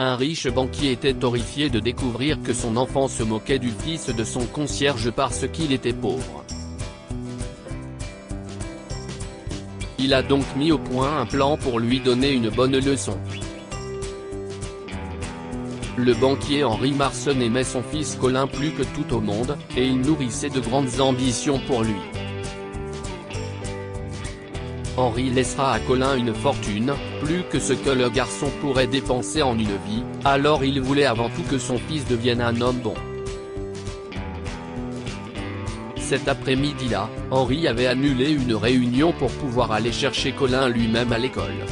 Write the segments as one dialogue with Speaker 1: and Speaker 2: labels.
Speaker 1: Un riche banquier était horrifié de découvrir que son enfant se moquait du fils de son concierge parce qu'il était pauvre. Il a donc mis au point un plan pour lui donner une bonne leçon. Le banquier Henri Marson aimait son fils Colin plus que tout au monde, et il nourrissait de grandes ambitions pour lui. Henri laissera à Colin une fortune, plus que ce que le garçon pourrait dépenser en une vie, alors il voulait avant tout que son fils devienne un homme bon. Cet après-midi-là, Henri avait annulé une réunion pour pouvoir aller chercher Colin lui-même à l'école.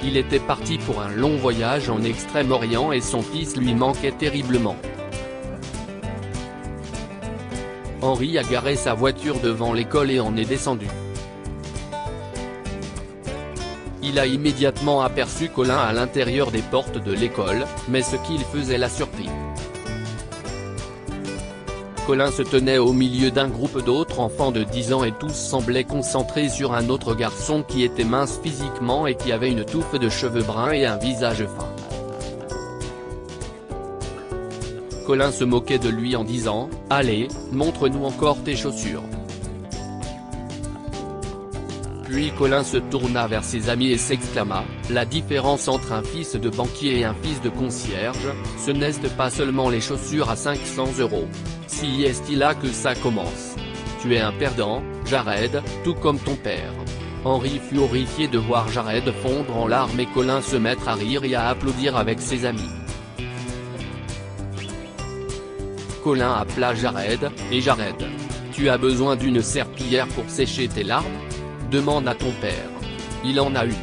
Speaker 1: Il était parti pour un long voyage en Extrême-Orient et son fils lui manquait terriblement. Henri a garé sa voiture devant l'école et en est descendu. Il a immédiatement aperçu Colin à l'intérieur des portes de l'école, mais ce qu'il faisait l'a surpris. Colin se tenait au milieu d'un groupe d'autres enfants de 10 ans et tous semblaient concentrés sur un autre garçon qui était mince physiquement et qui avait une touffe de cheveux bruns et un visage fin. Colin se moquait de lui en disant « Allez, montre-nous encore tes chaussures ». Puis Colin se tourna vers ses amis et s'exclama « La différence entre un fils de banquier et un fils de concierge, ce n'est pas seulement les chaussures à 500 €. Si est là que ça commence. Tu es un perdant, Jared, tout comme ton père ». Henri fut horrifié de voir Jared fondre en larmes et Colin se mettre à rire et à applaudir avec ses amis. Colin appela Jared, « Et Jared, tu as besoin d'une serpillière pour sécher tes larmes ? Demande à ton père. Il en a une. »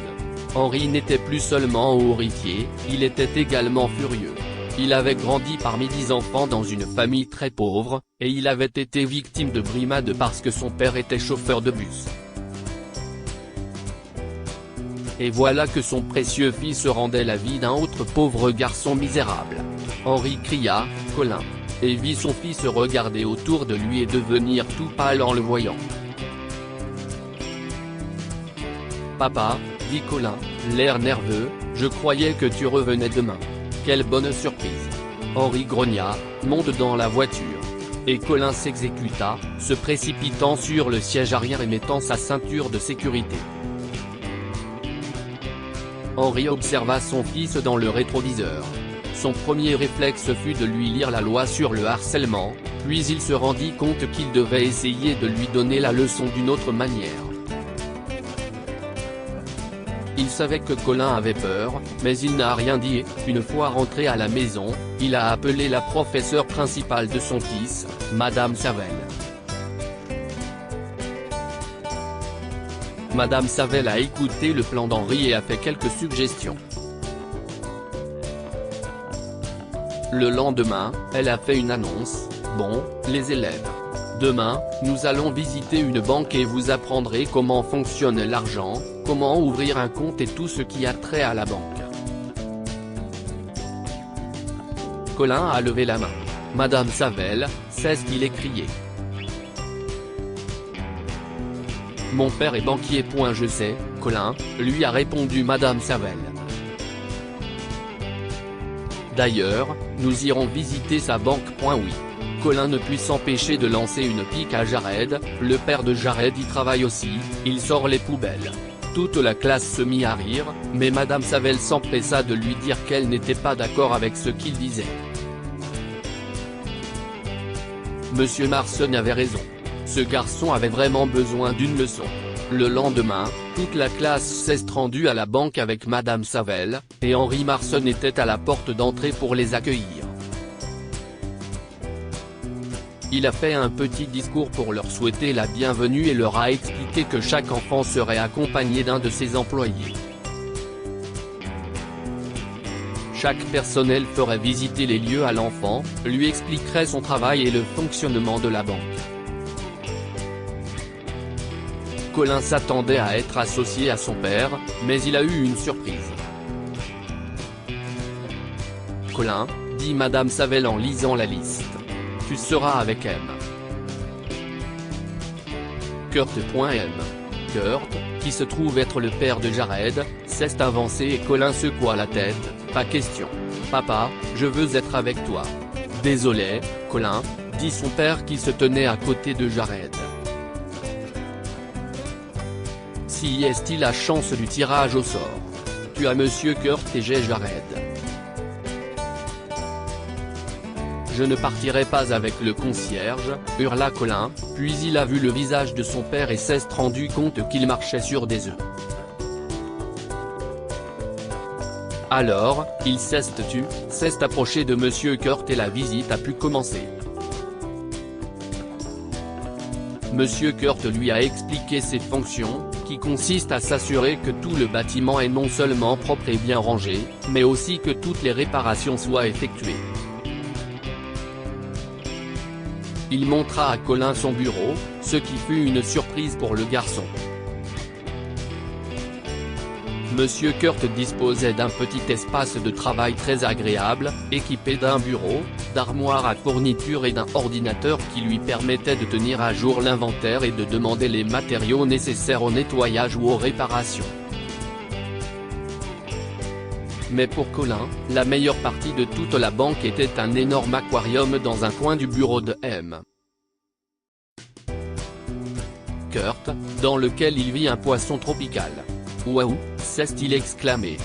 Speaker 1: Henri n'était plus seulement horrifié, il était également furieux. Il avait grandi parmi 10 enfants dans une famille très pauvre, et il avait été victime de brimades parce que son père était chauffeur de bus. Et voilà que son précieux fils rendait la vie d'un autre pauvre garçon misérable. Henri cria « Colin !» et vit son fils regarder autour de lui et devenir tout pâle en le voyant. « Papa, » dit Colin, l'air nerveux, « je croyais que tu revenais demain. Quelle bonne surprise !» Henri grogna, « Monte dans la voiture. » Et Colin s'exécuta, se précipitant sur le siège arrière et mettant sa ceinture de sécurité. Henri observa son fils dans le rétroviseur. Son premier réflexe fut de lui lire la loi sur le harcèlement, puis il se rendit compte qu'il devait essayer de lui donner la leçon d'une autre manière. Il savait que Colin avait peur, mais il n'a rien dit et, une fois rentré à la maison, il a appelé la professeure principale de son fils, Madame Savel. Madame Savel a écouté le plan d'Henri et a fait quelques suggestions. Le lendemain, elle a fait une annonce, « Bon, les élèves. Demain, nous allons visiter une banque et vous apprendrez comment fonctionne l'argent, comment ouvrir un compte et tout ce qui a trait à la banque. » Colin a levé la main. « Madame Savel, c'est ce qu'il est crié. Mon père est banquier. Je sais, Colin, » lui a répondu Madame Savel. D'ailleurs, nous irons visiter sa banque. Oui. Colin ne put s'empêcher de lancer une pique à Jared, le père de Jared y travaille aussi, il sort les poubelles. Toute la classe se mit à rire, mais Madame Savel s'empressa de lui dire qu'elle n'était pas d'accord avec ce qu'il disait. Monsieur Marson avait raison. Ce garçon avait vraiment besoin d'une leçon. Le lendemain, toute la classe s'est rendue à la banque avec Madame Savel, et Henri Marson était à la porte d'entrée pour les accueillir. Il a fait un petit discours pour leur souhaiter la bienvenue et leur a expliqué que chaque enfant serait accompagné d'un de ses employés. Chaque personnel ferait visiter les lieux à l'enfant, lui expliquerait son travail et le fonctionnement de la banque. Colin s'attendait à être associé à son père, mais il a eu une surprise. « Colin, » dit Madame Savel en lisant la liste. « Tu seras avec M. Kurt.M. Kurt, qui se trouve être le père de Jared, Ceste avancé et Colin secoua la tête, pas question. Papa, je veux être avec toi. Désolé, Colin, dit son père qui se tenait à côté de Jared. Si est-il la chance du tirage au sort? Tu as Monsieur Kurt et j'ai Jared. Je ne partirai pas avec le concierge, hurla Colin, puis il a vu le visage de son père et s'est rendu compte qu'il marchait sur des œufs. Alors, il s'est approché de Monsieur Kurt et la visite a pu commencer. Monsieur Kurt lui a expliqué ses fonctions, qui consistent à s'assurer que tout le bâtiment est non seulement propre et bien rangé, mais aussi que toutes les réparations soient effectuées. Il montra à Colin son bureau, ce qui fut une surprise pour le garçon. Monsieur Kurt disposait d'un petit espace de travail très agréable, équipé d'un bureau, d'armoires à fournitures et d'un ordinateur qui lui permettait de tenir à jour l'inventaire et de demander les matériaux nécessaires au nettoyage ou aux réparations. Mais pour Colin, la meilleure partie de toute la banque était un énorme aquarium dans un coin du bureau de M. Kurt, dans lequel il vit un poisson tropical. Waouh, s'est-il exclamé.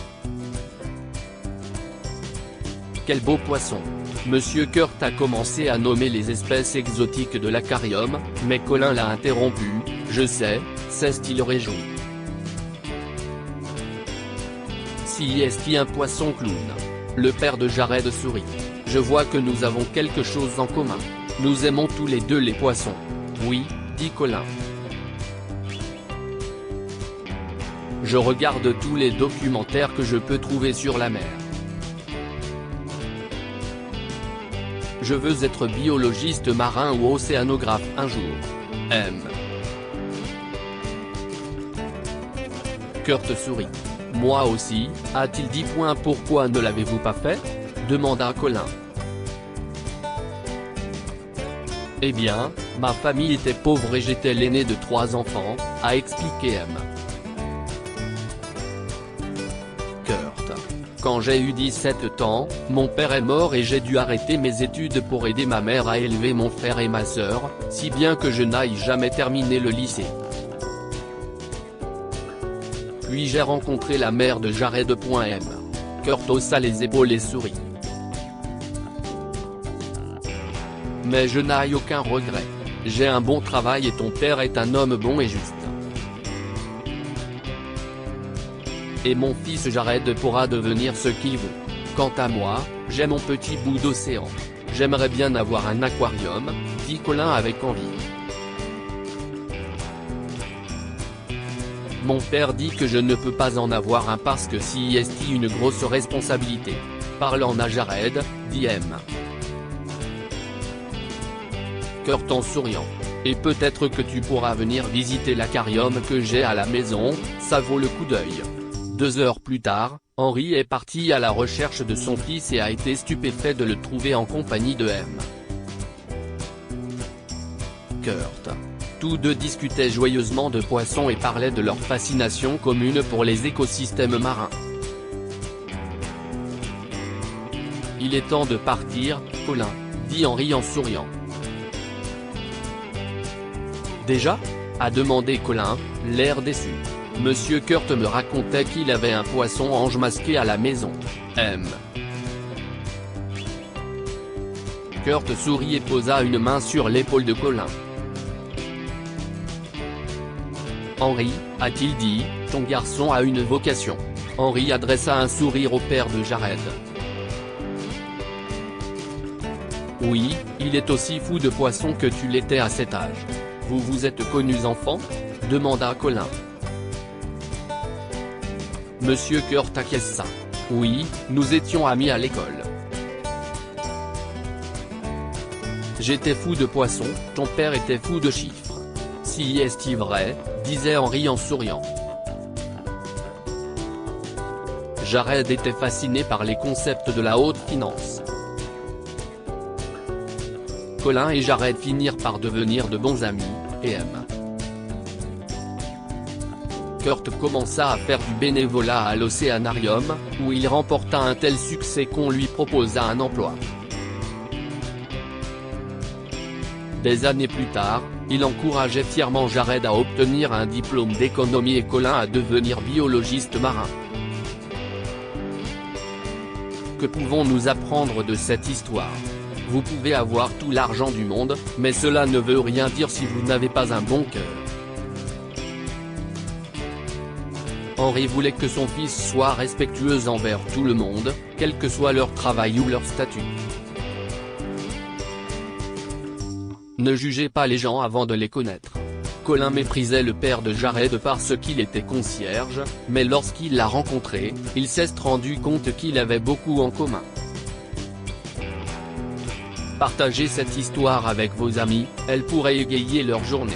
Speaker 1: Quel beau poisson. Monsieur Kurt a commencé à nommer les espèces exotiques de l'aquarium, mais Colin l'a interrompu. Je sais, s'est-il réjoui. Si est-il un poisson clown? Le père de Jared sourit. Je vois que nous avons quelque chose en commun. Nous aimons tous les deux les poissons. Oui, dit Colin. Je regarde tous les documentaires que je peux trouver sur la mer. Je veux être biologiste marin ou océanographe un jour. M. Kurt sourit. Moi aussi, a-t-il dit. Pourquoi ne l'avez-vous pas fait? Demanda Colin. Eh bien, ma famille était pauvre et j'étais l'aîné de 3 enfants, a expliqué M. Kurt. Quand j'ai eu 17 ans, mon père est mort et j'ai dû arrêter mes études pour aider ma mère à élever mon frère et ma sœur, si bien que je n'aille jamais terminé le lycée. Puis j'ai rencontré la mère de Jared. M. Kurt haussa les épaules et sourit. Mais je n'ai aucun regret. J'ai un bon travail et ton père est un homme bon et juste. Et mon fils Jared pourra devenir ce qu'il veut. Quant à moi, j'ai mon petit bout d'océan. J'aimerais bien avoir un aquarium, dit Colin avec envie. Mon père dit que je ne peux pas en avoir un parce que si est une grosse responsabilité. Parlant à Jared, dit M. Kurt en souriant. Et peut-être que tu pourras venir visiter l'aquarium que j'ai à la maison, ça vaut le coup d'œil. 2 heures plus tard, Henry est parti à la recherche de son fils et a été stupéfait de le trouver en compagnie de M. Kurt. Tous deux discutaient joyeusement de poissons et parlaient de leur fascination commune pour les écosystèmes marins. Il est temps de partir, Colin, dit Henry en souriant. Déjà? A demandé Colin, l'air déçu. Monsieur Kurt me racontait qu'il avait un poisson ange masqué à la maison. M. Kurt sourit et posa une main sur l'épaule de Colin. Henry, a-t-il dit, ton garçon a une vocation. Henry adressa un sourire au père de Jared. Oui, il est aussi fou de poisson que tu l'étais à cet âge. Vous vous êtes connus enfant? Demanda Colin. Monsieur Kurt acquiesça. Oui, nous étions amis à l'école. J'étais fou de poisson, ton père était fou de chiffres. Si est-il vrai, disait Henry en souriant. Jared était fasciné par les concepts de la haute finance. Colin et Jared finirent par devenir de bons amis, et M. Kurt commença à faire du bénévolat à l'Océanarium, où il remporta un tel succès qu'on lui proposa un emploi. Des années plus tard, il encourageait fièrement Jared à obtenir un diplôme d'économie et Colin à devenir biologiste marin. Que pouvons-nous apprendre de cette histoire? Vous pouvez avoir tout l'argent du monde, mais cela ne veut rien dire si vous n'avez pas un bon cœur. Henry voulait que son fils soit respectueux envers tout le monde, quel que soit leur travail ou leur statut. Ne jugez pas les gens avant de les connaître. Colin méprisait le père de Jared parce qu'il était concierge, mais lorsqu'il l'a rencontré, il s'est rendu compte qu'il avait beaucoup en commun. Partagez cette histoire avec vos amis, elle pourrait égayer leur journée.